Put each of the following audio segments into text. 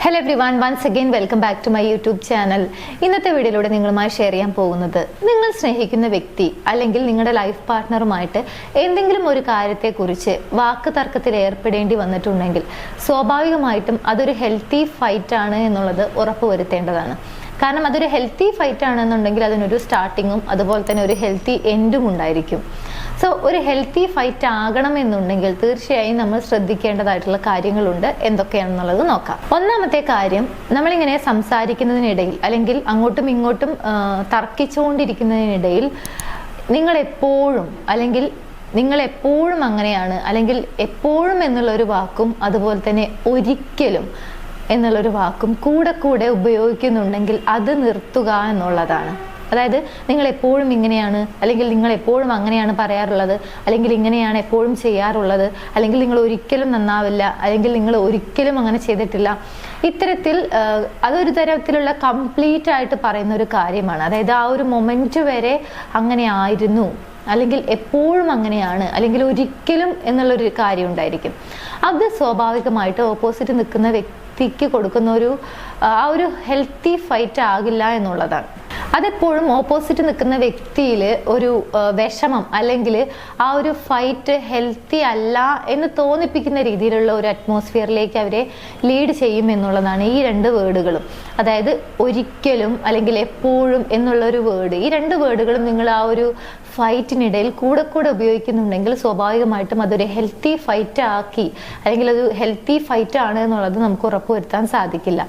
Hello everyone, once again welcome back to my YouTube channel. ഇന്നത്തെ വീഡിയോയിലൂടെ നിങ്ങളുമായി share ചെയ്യാൻ പോകുന്നത്, നിങ്ങൾ സ്നേഹിക്കുന്ന വ്യക്തി അല്ലെങ്കിൽ നിങ്ങളുടെ ലൈഫ് പാർട്ട്ണറുമായിട്ട് എന്തെങ്കിലും ഒരു കാര്യത്തെക്കുറിച്ച് വാക്ക് തർക്കത്തിൽ ഏർപ്പെടേണ്ടി വന്നിട്ടുണ്ടെങ്കിൽ സ്വാഭാവികമായിട്ടും അതൊരു ഹെൽത്തി ഫൈറ്റ് ആണ് എന്നുള്ളത് ഉറപ്പുവരുത്തേണ്ടതാണ്. കാരണം അതൊരു ഹെൽത്തി ഫൈറ്റ് ആണെന്നുണ്ടെങ്കിൽ അതിനൊരു സ്റ്റാർട്ടിങ്ങും അതുപോലെ തന്നെ ഒരു ഹെൽത്തി എൻഡും ഉണ്ടായിരിക്കും. സോ ഒരു ഹെൽത്തി ഫൈറ്റ് ആകണമെന്നുണ്ടെങ്കിൽ തീർച്ചയായും നമ്മൾ ശ്രദ്ധിക്കേണ്ടതായിട്ടുള്ള കാര്യങ്ങളുണ്ട്. എന്തൊക്കെയാണെന്നുള്ളത് നോക്കാം. ഒന്നാമത്തെ കാര്യം, നമ്മളിങ്ങനെ സംസാരിക്കുന്നതിനിടയിൽ അല്ലെങ്കിൽ അങ്ങോട്ടും ഇങ്ങോട്ടും തർക്കിച്ചുകൊണ്ടിരിക്കുന്നതിനിടയിൽ നിങ്ങൾ എപ്പോഴും അങ്ങനെയാണ്, അല്ലെങ്കിൽ എപ്പോഴും എന്നുള്ളൊരു വാക്കും അതുപോലെ തന്നെ ഒരിക്കലും എന്നുള്ളൊരു വാക്കും കൂടെ ഉപയോഗിക്കുന്നുണ്ടെങ്കിൽ അത് നിർത്തുക എന്നുള്ളതാണ്. അതായത് നിങ്ങൾ എപ്പോഴും ഇങ്ങനെയാണ്, അല്ലെങ്കിൽ നിങ്ങൾ എപ്പോഴും അങ്ങനെയാണ് പറയാറുള്ളത്, അല്ലെങ്കിൽ ഇങ്ങനെയാണ് എപ്പോഴും ചെയ്യാറുള്ളത്, അല്ലെങ്കിൽ നിങ്ങൾ ഒരിക്കലും നന്നാവില്ല, അല്ലെങ്കിൽ നിങ്ങൾ ഒരിക്കലും അങ്ങനെ ചെയ്തിട്ടില്ല. ഇത്തരത്തിൽ അതൊരു തരത്തിലുള്ള കംപ്ലീറ്റ് ആയിട്ട് പറയുന്ന ഒരു കാര്യമാണ്. അതായത് ആ ഒരു മൊമെന്റ് വരെ അങ്ങനെ ആയിരുന്നു, അല്ലെങ്കിൽ എപ്പോഴും അങ്ങനെയാണ്, അല്ലെങ്കിൽ ഒരിക്കലും എന്നുള്ളൊരു കാര്യം ഉണ്ടായിരിക്കും. അത് സ്വാഭാവികമായിട്ട് ഓപ്പോസിറ്റ് നിൽക്കുന്ന വ്യക്തിക്ക് കൊടുക്കുന്ന ആ ഒരു ഹെൽത്തി ഫൈറ്റ് ആകില്ല എന്നുള്ളതാണ്. അതെപ്പോഴും ഓപ്പോസിറ്റ് നിൽക്കുന്ന വ്യക്തിയിൽ ഒരു വിഷമം അല്ലെങ്കിൽ ആ ഒരു ഫൈറ്റ് ഹെൽത്തി അല്ല എന്ന് തോന്നിപ്പിക്കുന്ന രീതിയിലുള്ള ഒരു അറ്റ്മോസ്ഫിയറിലേക്ക് അവരെ ലീഡ് ചെയ്യും എന്നുള്ളതാണ് ഈ രണ്ട് വേർഡുകളും. അതായത് ഒരിക്കലും അല്ലെങ്കിൽ എപ്പോഴും എന്നുള്ളൊരു വേർഡ്, ഈ രണ്ട് വേർഡുകളും നിങ്ങൾ ആ ഒരു ഫൈറ്റിനിടയിൽ കൂടെ ഉപയോഗിക്കുന്നുണ്ടെങ്കിൽ സ്വാഭാവികമായിട്ടും അതൊരു ഹെൽത്തി ഫൈറ്റ് ആക്കി, അല്ലെങ്കിൽ അത് ഹെൽത്തി ഫൈറ്റ് ആണ് എന്നുള്ളത് നമുക്ക് ഉറപ്പുവരുത്താൻ സാധിക്കില്ല.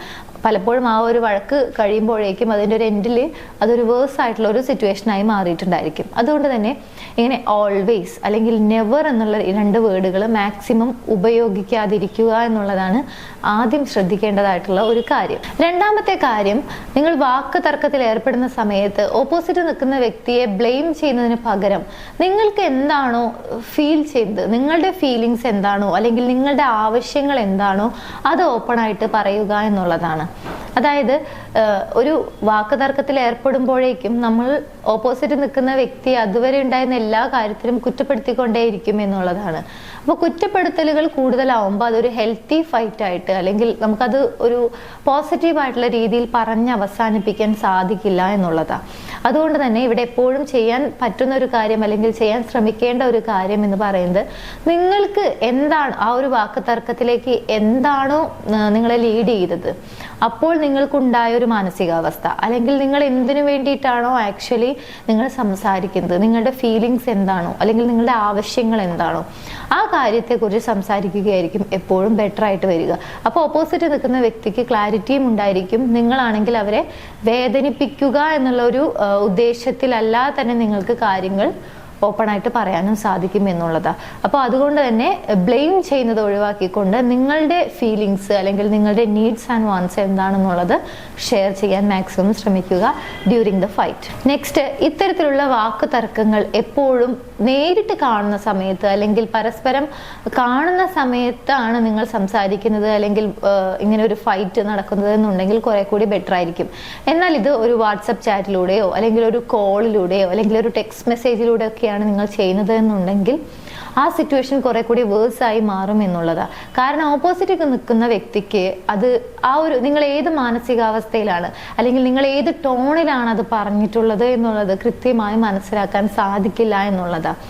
പലപ്പോഴും ആ ഒരു വഴക്ക് കഴിയുമ്പോഴേക്കും അതിൻ്റെ ഒരു എൻഡിൽ അതൊരു വേഴ്സ് ആയിട്ടുള്ള ഒരു സിറ്റുവേഷനായി മാറിയിട്ടുണ്ടായിരിക്കും. അതുകൊണ്ട് തന്നെ ഇങ്ങനെ ഓൾവേസ് അല്ലെങ്കിൽ നെവർ എന്നുള്ള രണ്ട് വേർഡുകൾ മാക്സിമം ഉപയോഗിക്കാതിരിക്കുക എന്നുള്ളതാണ് ആദ്യം ശ്രദ്ധിക്കേണ്ടതായിട്ടുള്ള ഒരു കാര്യം. രണ്ടാമത്തെ കാര്യം, നിങ്ങൾ വാക്ക് തർക്കത്തിൽ ഏർപ്പെടുന്ന സമയത്ത് ഓപ്പോസിറ്റ് നിൽക്കുന്ന വ്യക്തിയെ ബ്ലെയിം ചെയ്യുന്നതിന് പകരം നിങ്ങൾക്ക് എന്താണോ ഫീൽ ചെയ്തത്, നിങ്ങളുടെ ഫീലിങ്സ് എന്താണോ അല്ലെങ്കിൽ നിങ്ങളുടെ ആവശ്യങ്ങൾ എന്താണോ അത് ഓപ്പൺ ആയിട്ട് പറയുക എന്നുള്ളതാണ്. അതായത് ഒരു വാക്ക് തർക്കത്തിൽ ഏർപ്പെടുമ്പോഴേക്കും നമ്മൾ ഓപ്പോസിറ്റ് നിൽക്കുന്ന വ്യക്തി അതുവരെ ഉണ്ടായിരുന്ന എല്ലാ കാര്യത്തിലും കുറ്റപ്പെടുത്തിക്കൊണ്ടേയിരിക്കും എന്നുള്ളതാണ്. അപ്പോൾ കുറ്റപ്പെടുത്തലുകൾ കൂടുതലാവുമ്പോൾ അതൊരു ഹെൽത്തി ഫൈറ്റ് ആയിട്ട്, അല്ലെങ്കിൽ നമുക്കത് ഒരു പോസിറ്റീവായിട്ടുള്ള രീതിയിൽ പറഞ്ഞ് അവസാനിപ്പിക്കാൻ സാധിക്കില്ല എന്നുള്ളതാണ്. അതുകൊണ്ട് തന്നെ ഇവിടെ എപ്പോഴും ചെയ്യാൻ പറ്റുന്ന ഒരു കാര്യം, അല്ലെങ്കിൽ ചെയ്യാൻ ശ്രമിക്കേണ്ട ഒരു കാര്യം എന്ന് പറയുന്നത്, നിങ്ങൾക്ക് എന്താണ് ആ ഒരു വാക്ക് തർക്കത്തിലേക്ക് എന്താണോ നിങ്ങളെ ലീഡ് ചെയ്തത്, അപ്പോൾ നിങ്ങൾക്കുണ്ടായ ഒരു മാനസികാവസ്ഥ, അല്ലെങ്കിൽ നിങ്ങൾ എന്തിനു വേണ്ടിയിട്ടാണോ ആക്ച്വലി നിങ്ങൾ സംസാരിക്കുന്നത്, നിങ്ങളുടെ ഫീലിങ്സ് എന്താണോ അല്ലെങ്കിൽ നിങ്ങളുടെ ആവശ്യങ്ങൾ എന്താണോ ആ കാര്യത്തെക്കുറിച്ച് സംസാരിക്കുകയായിരിക്കും എപ്പോഴും ബെറ്റർ ആയിട്ട് വരിക. അപ്പോൾ ഓപ്പോസിറ്റ് നിൽക്കുന്ന വ്യക്തിക്ക് ക്ലാരിറ്റിയും ഉണ്ടായിരിക്കും. നിങ്ങളാണെങ്കിൽ അവരെ വേദനിപ്പിക്കുക എന്നുള്ള ഒരു ഉദ്ദേശത്തിലല്ലാതെ തന്നെ നിങ്ങൾക്ക് കാര്യങ്ങൾ ഓപ്പൺ ആയിട്ട് പറയാനും സാധിക്കും എന്നുള്ളതാണ്. അപ്പോൾ അതുകൊണ്ട് തന്നെ ബ്ലെയിം ചെയ്യുന്നത് ഒഴിവാക്കിക്കൊണ്ട് നിങ്ങളുടെ ഫീലിങ്സ് അല്ലെങ്കിൽ നിങ്ങളുടെ നീഡ്സ് ആൻഡ് വാണ്ട്സ് എന്താണെന്നുള്ളത് ഷെയർ ചെയ്യാൻ മാക്സിമം ശ്രമിക്കുക ഡ്യൂറിങ് ദ ഫൈറ്റ്. നെക്സ്റ്റ്, ഇത്തരത്തിലുള്ള വാക്ക് തർക്കങ്ങൾ എപ്പോഴും നേരിട്ട് കാണുന്ന സമയത്ത് അല്ലെങ്കിൽ പരസ്പരം കാണുന്ന സമയത്താണ് നിങ്ങൾ സംസാരിക്കുന്നത് അല്ലെങ്കിൽ ഇങ്ങനെ ഒരു ഫൈറ്റ് നടക്കുന്നത് എന്നുണ്ടെങ്കിൽ കുറെ കൂടി ബെറ്റർ ആയിരിക്കും. എന്നാൽ ഇത് ഒരു വാട്സപ്പ് ചാറ്റിലൂടെയോ അല്ലെങ്കിൽ ഒരു കോളിലൂടെയോ അല്ലെങ്കിൽ ഒരു ടെക്സ്റ്റ് മെസ്സേജിലൂടെ ഒക്കെ നിങ്ങൾ ചെയ്യുന്നത് എന്നുണ്ടെങ്കിൽ ആ സിറ്റുവേഷൻ കുറെ കൂടി വേഴ്സ് ആയി മാറും എന്നുള്ളതാണ്. കാരണം ഓപ്പോസിറ്റ് നിൽക്കുന്ന വ്യക്തിക്ക് അത് ആ ഒരു നിങ്ങൾ ഏത് മാനസികാവസ്ഥയിലാണ് അല്ലെങ്കിൽ നിങ്ങൾ ഏത് ടോണിലാണ് അത് പറഞ്ഞിട്ടുള്ളത് എന്നുള്ളത് കൃത്യമായി മനസ്സിലാക്കാൻ സാധിക്കില്ല എന്നുള്ളതാണ്.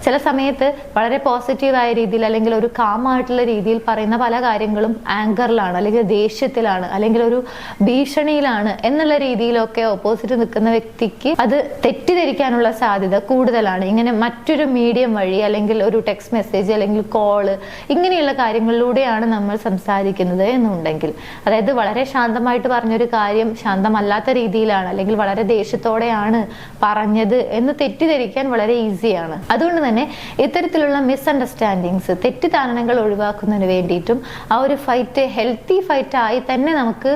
ചില സമയത്ത് വളരെ പോസിറ്റീവായ രീതിയിൽ അല്ലെങ്കിൽ ഒരു കാമായിട്ടുള്ള രീതിയിൽ പറയുന്ന പല കാര്യങ്ങളും ആങ്കറിലാണ്, അല്ലെങ്കിൽ ദേഷ്യത്തിലാണ്, അല്ലെങ്കിൽ ഒരു ഭീഷണിയിലാണ് എന്നുള്ള രീതിയിലൊക്കെ ഓപ്പോസിറ്റ് നിൽക്കുന്ന വ്യക്തിക്ക് അത് തെറ്റിദ്ധരിക്കാനുള്ള സാധ്യത കൂടുതലാണ്. ഇങ്ങനെ മറ്റൊരു മീഡിയം വഴി അല്ലെങ്കിൽ ഒരു ടെക്സ്റ്റ് മെസ്സേജ് അല്ലെങ്കിൽ കോള് ഇങ്ങനെയുള്ള കാര്യങ്ങളിലൂടെയാണ് നമ്മൾ സംസാരിക്കുന്നത് എന്നുണ്ടെങ്കിൽ, അതായത് വളരെ ശാന്തമായിട്ട് പറഞ്ഞൊരു കാര്യം ശാന്തമല്ലാത്ത രീതിയിലാണ് അല്ലെങ്കിൽ വളരെ ദേഷ്യത്തോടെയാണ് പറഞ്ഞത് എന്ന് തെറ്റിദ്ധരിക്കാൻ വളരെ ഈസിയാണ്. അതുകൊണ്ട് തന്നെ ഇത്തരത്തിലുള്ള മിസ്അണ്ടർസ്റ്റാൻഡിങ്സ്, തെറ്റിദ്ധാരണകൾ ഒഴിവാക്കുന്നതിന് വേണ്ടിയിട്ടും ആ ഒരു ഫൈറ്റ് ഹെൽത്തി ഫൈറ്റ് ആയി തന്നെ നമുക്ക്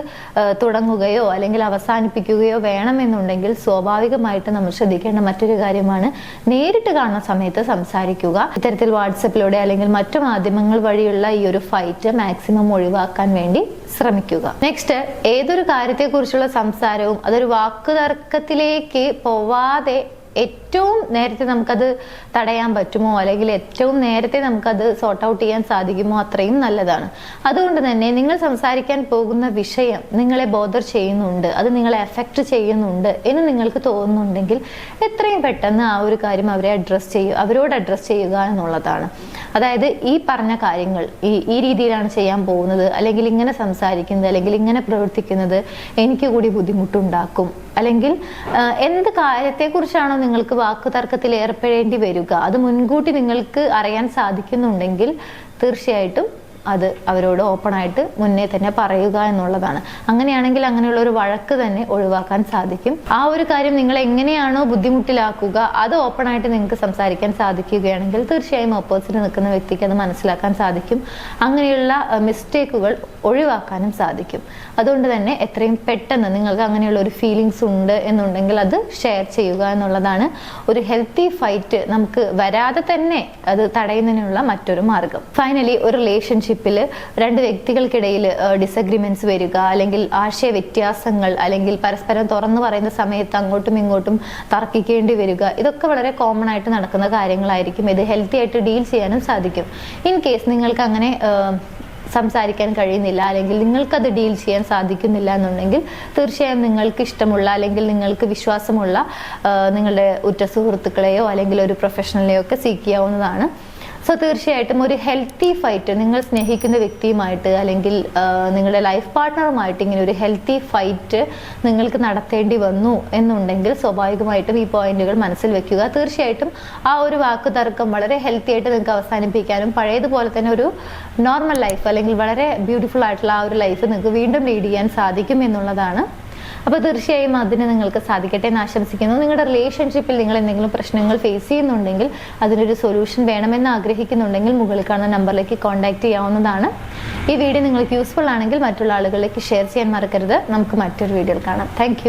തുടങ്ങുകയോ അല്ലെങ്കിൽ അവസാനിപ്പിക്കുകയോ വേണമെന്നുണ്ടെങ്കിൽ സ്വാഭാവികമായിട്ട് നമ്മൾ ശ്രദ്ധിക്കേണ്ട മറ്റൊരു കാര്യമാണ് നേരിട്ട് കാണുന്ന സമയത്ത് സംസാരിക്കുക. ഇത്തരത്തിൽ വാട്സപ്പിലൂടെ അല്ലെങ്കിൽ മറ്റു മാധ്യമങ്ങൾ വഴിയുള്ള ഈ ഒരു ഫൈറ്റ് മാക്സിമം ഒഴിവാക്കാൻ വേണ്ടി ശ്രമിക്കുക. നെക്സ്റ്റ്, ഏതൊരു കാര്യത്തെക്കുറിച്ചുള്ള സംസാരവും അതൊരു വാക്കുതർക്കത്തിലേക്ക് പോവാതെ ഏറ്റവും ഏറ്റവും നേരത്തെ നമുക്കത് തടയാൻ പറ്റുമോ, അല്ലെങ്കിൽ ഏറ്റവും നേരത്തെ നമുക്കത് സോർട്ട് ഔട്ട് ചെയ്യാൻ സാധിക്കുമോ അത്രയും നല്ലതാണ്. അതുകൊണ്ട് തന്നെ നിങ്ങൾ സംസാരിക്കാൻ പോകുന്ന വിഷയം നിങ്ങളെ ബോദർ ചെയ്യുന്നുണ്ട്, അത് നിങ്ങളെ എഫക്റ്റ് ചെയ്യുന്നുണ്ട് എന്ന് നിങ്ങൾക്ക് തോന്നുന്നുണ്ടെങ്കിൽ എത്രയും പെട്ടെന്ന് ആ ഒരു കാര്യം അവരോട് അഡ്രസ് ചെയ്യുക എന്നുള്ളതാണ്. അതായത് ഈ പറഞ്ഞ കാര്യങ്ങൾ ഈ രീതിയിലാണ് ചെയ്യാൻ പോകുന്നത്, അല്ലെങ്കിൽ ഇങ്ങനെ സംസാരിക്കുന്നത്, അല്ലെങ്കിൽ ഇങ്ങനെ പ്രവർത്തിക്കുന്നത് എനിക്ക് കൂടി ബുദ്ധിമുട്ടുണ്ടാക്കും, അല്ലെങ്കിൽ എന്ത് കാര്യത്തെക്കുറിച്ചാണോ നിങ്ങൾക്ക് വാക്കുതർക്കത്തിൽ ഏർപ്പെടേണ്ടി വരിക അത് മുൻകൂട്ടി നിങ്ങൾക്ക് അറിയാൻ സാധിക്കുന്നുണ്ടെങ്കിൽ തീർച്ചയായിട്ടും അത് അവരോട് ഓപ്പൺ ആയിട്ട് മുന്നേ തന്നെ പറയുക എന്നുള്ളതാണ്. അങ്ങനെയാണെങ്കിൽ അങ്ങനെയുള്ള ഒരു വഴക്ക് തന്നെ ഒഴിവാക്കാൻ സാധിക്കും. ആ ഒരു കാര്യം നിങ്ങൾ എങ്ങനെയാണോ ബുദ്ധിമുട്ടിലാക്കുക അത് ഓപ്പൺ ആയിട്ട് നിങ്ങൾക്ക് സംസാരിക്കാൻ സാധിക്കുകയാണെങ്കിൽ തീർച്ചയായും ഓപ്പോസിറ്റ് നിൽക്കുന്ന വ്യക്തിക്ക് അത് മനസ്സിലാക്കാൻ സാധിക്കും. അങ്ങനെയുള്ള മിസ്റ്റേക്കുകൾ ഒഴിവാക്കാനും സാധിക്കും. അതുകൊണ്ട് തന്നെ എത്രയും പെട്ടെന്ന് നിങ്ങൾക്ക് അങ്ങനെയുള്ള ഒരു ഫീലിങ്സ് ഉണ്ട് എന്നുണ്ടെങ്കിൽ അത് ഷെയർ ചെയ്യുക എന്നുള്ളതാണ് ഒരു ഹെൽത്തി ഫൈറ്റ് നമുക്ക് വരാതെ തന്നെ അത് തടയുന്നതിനുള്ള മറ്റൊരു മാർഗം. ഫൈനലി, ഒരു റിലേഷൻഷിപ്പിൽ രണ്ട് വ്യക്തികൾക്കിടയിൽ ഡിസഗ്രിമെന്റ്സ് വരിക, അല്ലെങ്കിൽ ആശയ വ്യത്യാസങ്ങൾ, അല്ലെങ്കിൽ പരസ്പരം തുറന്നു പറയുന്ന സമയത്ത് അങ്ങോട്ടും ഇങ്ങോട്ടും തർക്കിക്കേണ്ടി വരിക, ഇതൊക്കെ വളരെ കോമൺ ആയിട്ട് നടക്കുന്ന കാര്യങ്ങളായിരിക്കും. ഇത് ഹെൽത്തി ആയിട്ട് ഡീൽ ചെയ്യാനും സാധിക്കും. ഇൻ കേസ് നിങ്ങൾക്ക് അങ്ങനെ സംസാരിക്കാൻ കഴിയുന്നില്ല, അല്ലെങ്കിൽ നിങ്ങൾക്കത് ഡീൽ ചെയ്യാൻ സാധിക്കുന്നില്ല എന്നുണ്ടെങ്കിൽ തീർച്ചയായും നിങ്ങൾക്ക് ഇഷ്ടമുള്ള അല്ലെങ്കിൽ നിങ്ങൾക്ക് വിശ്വാസമുള്ള നിങ്ങളുടെ ഉറ്റ സുഹൃത്തുക്കളെയോ അല്ലെങ്കിൽ ഒരു പ്രൊഫഷണലെയോ ഒക്കെ സീക്ക് ചെയ്യാവുന്നതാണ്. സോ തീർച്ചയായിട്ടും ഒരു ഹെൽത്തി ഫൈറ്റ് നിങ്ങൾ സ്നേഹിക്കുന്ന വ്യക്തിയുമായിട്ട് അല്ലെങ്കിൽ നിങ്ങളുടെ ലൈഫ് പാർട്ട്ണറുമായിട്ട് ഇങ്ങനെ ഒരു ഹെൽത്തി ഫൈറ്റ് നിങ്ങൾക്ക് നടത്തേണ്ടി വന്നു എന്നുണ്ടെങ്കിൽ സ്വാഭാവികമായിട്ടും ഈ പോയിന്റുകൾ മനസ്സിൽ വെക്കുക. തീർച്ചയായിട്ടും ആ ഒരു വാക്ക് തർക്കം വളരെ ഹെൽത്തി ആയിട്ട് നിങ്ങൾക്ക് അവസാനിപ്പിക്കാനും പഴയതുപോലെ തന്നെ ഒരു നോർമൽ ലൈഫ് അല്ലെങ്കിൽ വളരെ ബ്യൂട്ടിഫുൾ ആയിട്ടുള്ള ആ ഒരു ലൈഫ് നിങ്ങൾക്ക് വീണ്ടും ലീഡ് ചെയ്യാൻ സാധിക്കും എന്നുള്ളതാണ്. അപ്പോൾ തീർച്ചയായും അതിന് നിങ്ങൾക്ക് സാധിക്കട്ടെ എന്ന് ആശംസിക്കുന്നു. നിങ്ങളുടെ റിലേഷൻഷിപ്പിൽ നിങ്ങൾ എന്തെങ്കിലും പ്രശ്നങ്ങൾ ഫേസ് ചെയ്യുന്നുണ്ടെങ്കിൽ അതിനൊരു സൊല്യൂഷൻ വേണമെന്ന് ആഗ്രഹിക്കുന്നുണ്ടെങ്കിൽ മുകളിൽ കാണുന്ന നമ്പറിലേക്ക് കോൺടാക്ട് ചെയ്യാവുന്നതാണ്. ഈ വീഡിയോ നിങ്ങൾക്ക് യൂസ്ഫുൾ ആണെങ്കിൽ മറ്റുള്ള ആളുകളിലേക്ക് ഷെയർ ചെയ്യാൻ മറക്കരുത്. നമുക്ക് മറ്റൊരു വീഡിയോയിൽ കാണാം. താങ്ക്